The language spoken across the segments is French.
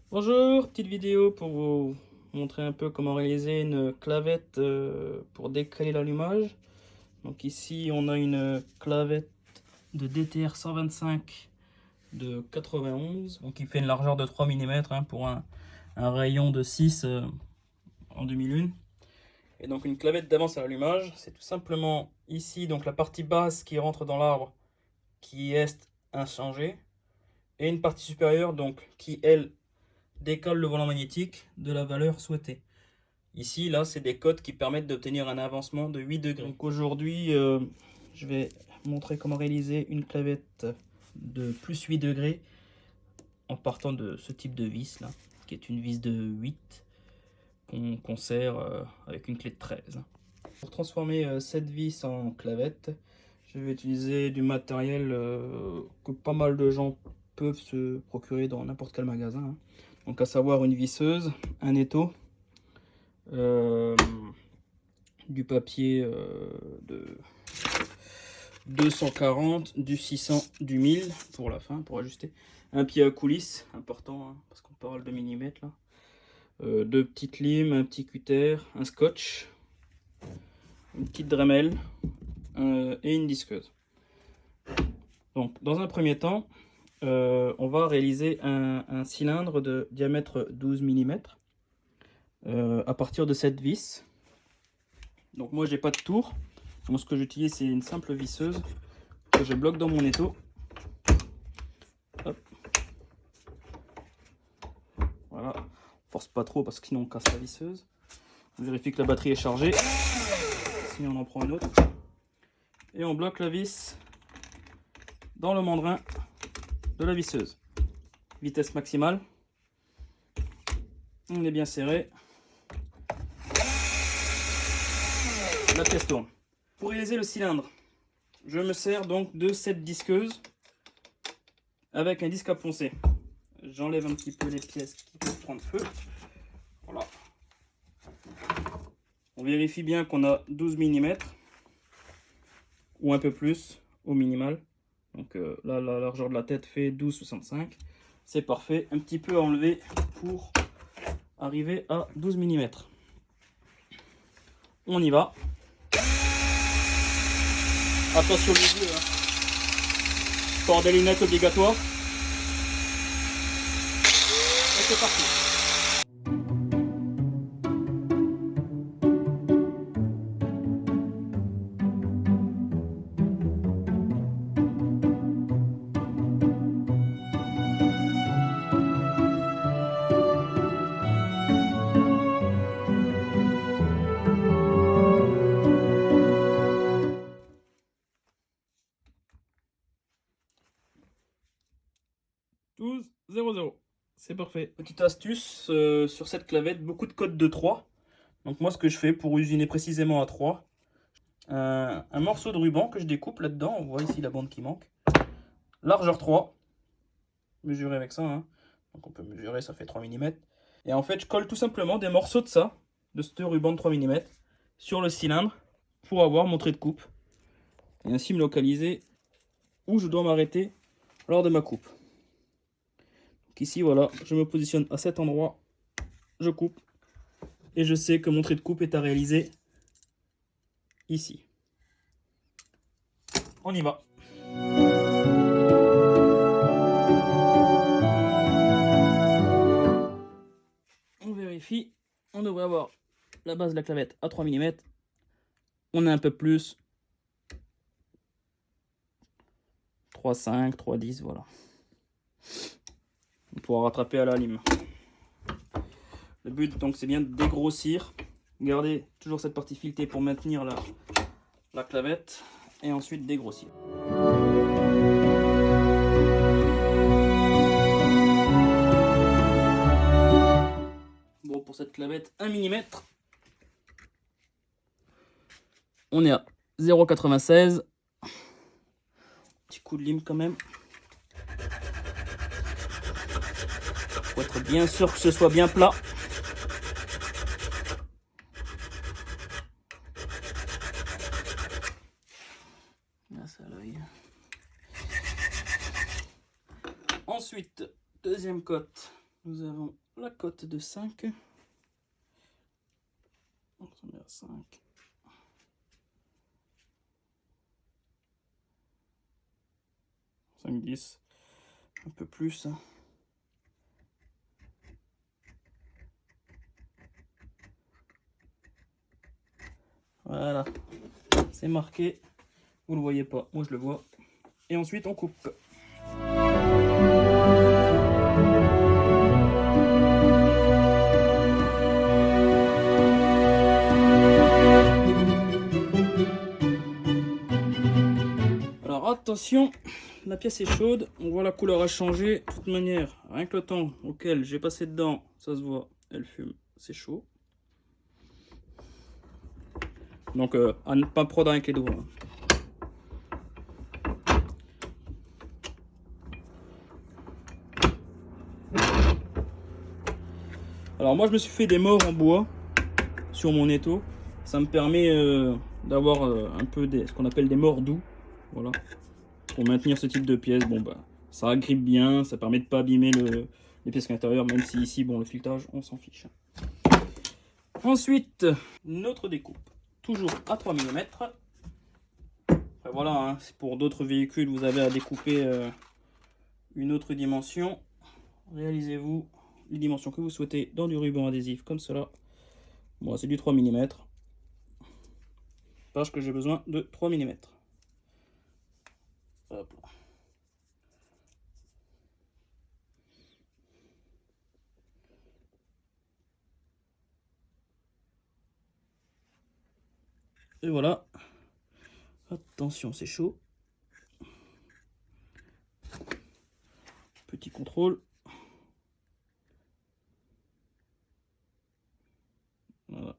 Bonjour, petite vidéo pour vous montrer un peu comment réaliser une clavette pour décaler l'allumage. Donc ici on a une clavette de DTR 125 de 91, donc il fait une largeur de 3 mm pour un rayon de 6 en 2001. Et donc une clavette d'avance à l'allumage, c'est tout simplement ici donc la partie basse qui rentre dans l'arbre qui est inchangée, et une partie supérieure donc qui elle décale le volant magnétique de la valeur souhaitée. Ici, là, c'est des codes qui permettent d'obtenir un avancement de 8 degrés. Donc aujourd'hui, je vais montrer comment réaliser une clavette de plus 8 degrés en partant de ce type de vis là, qui est une vis de 8 qu'on serre avec une clé de 13. Pour transformer cette vis en clavette, je vais utiliser du matériel que pas mal de gens peuvent se procurer dans n'importe quel magasin. Donc à savoir une visseuse, un étau, du papier de 240, du 600, du 1000 pour la fin, pour ajuster, un pied à coulisse, important parce qu'on parle de millimètres là, deux petites limes, un petit cutter, un scotch, une petite Dremel et une disqueuse. Donc dans un premier temps, on va réaliser un cylindre de diamètre 12 mm à partir de cette vis. Donc moi j'ai pas de tour, donc ce que j'utilise c'est une simple visseuse que je bloque dans mon étau. Hop. Voilà, on force pas trop parce que sinon on casse la visseuse. On vérifie que la batterie est chargée, sinon on en prend une autre. Et on bloque la vis dans le mandrin de la visseuse. Vitesse maximale. On est bien serré. La pièce tourne. Pour réaliser le cylindre, je me sers donc de cette disqueuse avec un disque à poncer. J'enlève un petit peu les pièces qui peuvent prendre feu. Voilà. On vérifie bien qu'on a 12 mm ou un peu plus au minimal. Donc là, la largeur de la tête fait 12,65. C'est parfait. Un petit peu à enlever pour arriver à 12 mm. On y va. Attention les yeux, Port des lunettes obligatoire. Et c'est parti. C'est parfait. Petite astuce sur cette clavette, beaucoup de codes de 3. Donc moi ce que je fais pour usiner précisément à 3, un morceau de ruban que je découpe là-dedans, on voit ici la bande qui manque. Largeur 3, mesurer avec ça, donc on peut mesurer, ça fait 3 mm. Et en fait je colle tout simplement des morceaux de ça, de ce ruban de 3 mm, sur le cylindre pour avoir mon trait de coupe. Et ainsi me localiser où je dois m'arrêter lors de ma coupe. Ici voilà, je me positionne à cet endroit, je coupe et je sais que mon trait de coupe est à réaliser ici. On y va. On vérifie, on devrait avoir la base de la clavette à 3 mm. On a un peu plus, 3,5, 3,10, voilà. On pourra rattraper à la lime. Le but donc c'est bien de dégrossir, garder toujours cette partie filetée pour maintenir la clavette et ensuite dégrossir. Bon, pour cette clavette 1 mm, on est à 0,96. Petit coup de lime quand même. Faut être bien sûr que ce soit bien plat. Grâce à l'œil. Ensuite, deuxième cote, nous avons la cote de 5. Donc on met à 5. 5, 10, un peu plus. Voilà, c'est marqué. Vous le voyez pas, moi je le vois. Et ensuite on coupe. Alors attention, la pièce est chaude, on voit la couleur a changé. De toute manière, rien que le temps auquel j'ai passé dedans, ça se voit, elle fume, c'est chaud. Donc à ne pas prendre avec les doigts. Alors moi je me suis fait des morts en bois sur mon étau. Ça me permet d'avoir un peu ce qu'on appelle des morts doux. Voilà. Pour maintenir ce type de pièce, bon bah ça agrippe bien, ça permet de pas abîmer les pièces à l'intérieur, même si ici bon le filetage on s'en fiche. Ensuite, notre découpe, toujours à 3 mm. Après, voilà, hein, pour d'autres véhicules, vous avez à découper une autre dimension. Réalisez-vous les dimensions que vous souhaitez dans du ruban adhésif comme cela. Moi, c'est du 3 mm. Parce que j'ai besoin de 3 mm. Hop. Et voilà. Attention, c'est chaud. Petit contrôle. Voilà.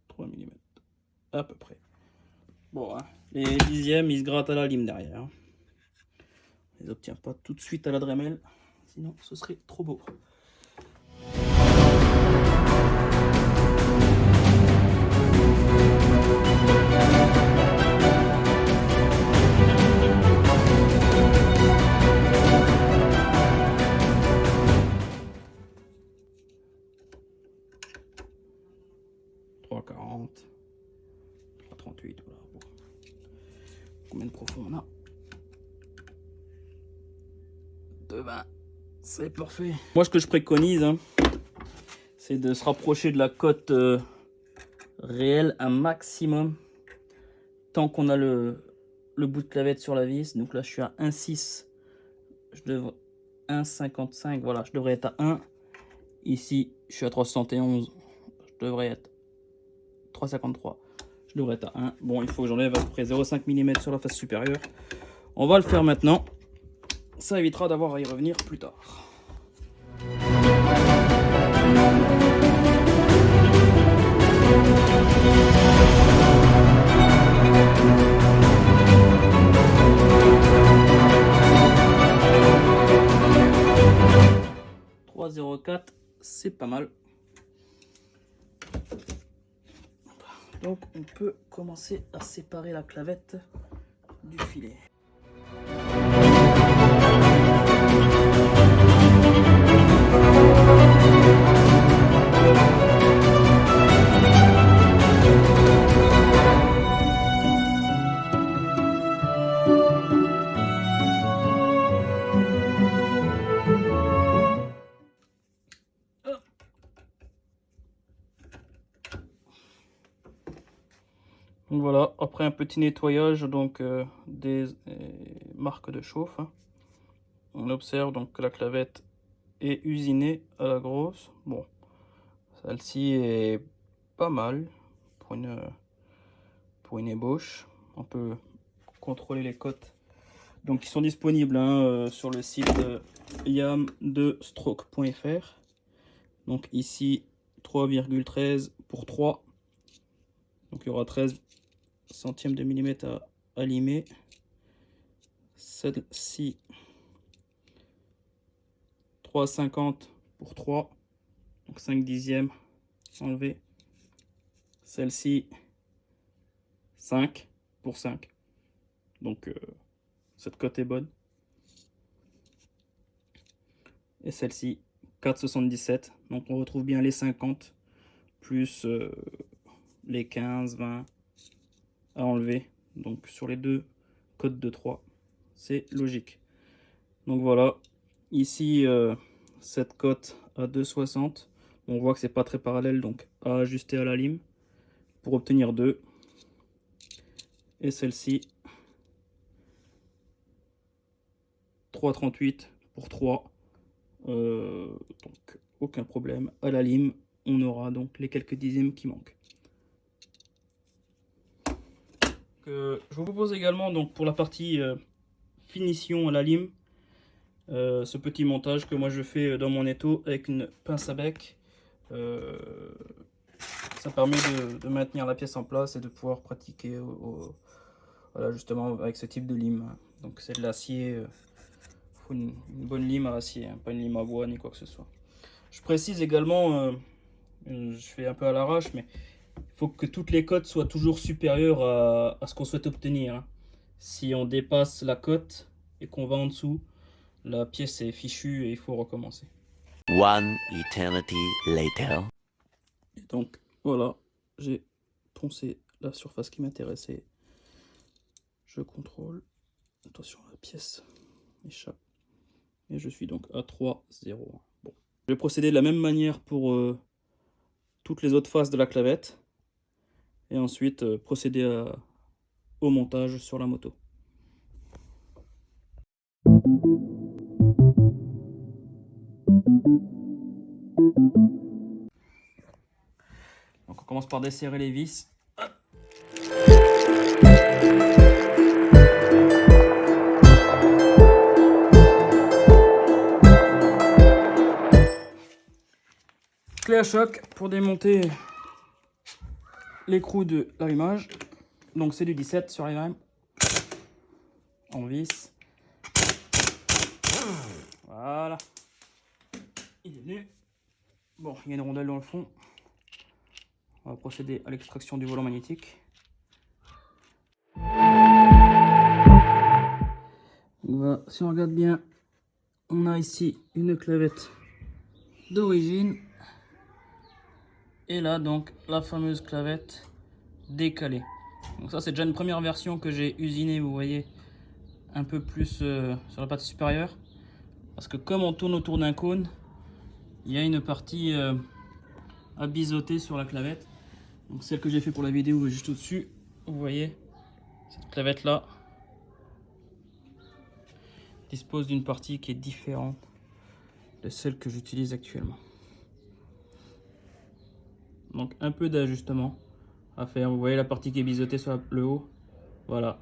3 mm. À peu près. Bon, hein, les dixièmes, ils se grattent à la lime derrière. On les obtient pas tout de suite à la Dremel. Sinon, ce serait trop beau. Voilà. Bon. Combien de profond on a? 2,20. C'est parfait. Moi, ce que je préconise, hein, c'est de se rapprocher de la cote réelle un maximum tant qu'on a le bout de clavette sur la vis. Donc là, je suis à 1,6. Je devrais 1,55. Voilà, je devrais être à 1. Ici, je suis à 3,71. Je devrais être 3,53. Je devrais être à 1. Bon, il faut que j'enlève à peu près 0,5 mm sur la face supérieure. On va le faire maintenant. Ça évitera d'avoir à y revenir plus tard. C'est pas mal. Donc on peut commencer à séparer la clavette du filet. Donc voilà, après un petit nettoyage donc des marques de chauffe, hein, on observe donc que la clavette est usinée à la grosse. Bon, celle-ci est pas mal pour une ébauche. On peut contrôler les cotes. Donc ils sont disponibles hein, sur le site yam2stroke.fr. Donc ici 3,13 pour 3. Donc il y aura 13 centièmes de millimètre à limer. Celle-ci 3,50 pour 3. Donc 5 dixièmes enlevé. Celle-ci 5. pour 5. Donc cette cote est bonne. Et celle-ci 4,77. Donc on retrouve bien les 50 plus les 15, 20 à enlever. Donc sur les deux cotes de 3, c'est logique. Donc voilà, ici cette cote à 2,60. On voit que c'est pas très parallèle, donc à ajuster à la lime pour obtenir 2. Et celle-ci 3,38 pour 3. Donc aucun problème. À la lime, on aura donc les quelques dixièmes qui manquent. Je vous propose également donc pour la partie finition à la lime, ce petit montage que moi je fais dans mon étau avec une pince à bec. Ça permet de maintenir la pièce en place et de pouvoir pratiquer voilà, justement avec ce type de lime. Donc c'est de l'acier, faut une bonne lime à acier, hein, pas une lime à bois ni quoi que ce soit. Je précise également, je fais un peu à l'arrache, mais il faut que toutes les cotes soient toujours supérieures à ce qu'on souhaite obtenir, hein. Si on dépasse la cote et qu'on va en dessous, la pièce est fichue et il faut recommencer. One eternity later. Et donc voilà, j'ai poncé la surface qui m'intéressait. Je contrôle. Attention, la pièce échappe. Et je suis donc à 3,0. Bon. Je vais procéder de la même manière pour toutes les autres faces de la clavette. Et ensuite procéder au montage sur la moto. Donc on commence par desserrer les vis. Clé à choc pour démonter l'écrou de l'allumage. Donc c'est du 17 sur les mêmes. En vis. Voilà. Il est venu. Bon, il y a une rondelle dans le fond. On va procéder à l'extraction du volant magnétique. Voilà, si on regarde bien, on a ici une clavette d'origine. Et là, donc, la fameuse clavette décalée. Donc ça, c'est déjà une première version que j'ai usinée, vous voyez, un peu plus sur la partie supérieure. Parce que comme on tourne autour d'un cône, il y a une partie à biseauter sur la clavette. Donc celle que j'ai fait pour la vidéo est juste au-dessus. Vous voyez, cette clavette là dispose d'une partie qui est différente de celle que j'utilise actuellement. Donc un peu d'ajustement à faire. Vous voyez la partie qui est biseautée sur le haut. Voilà.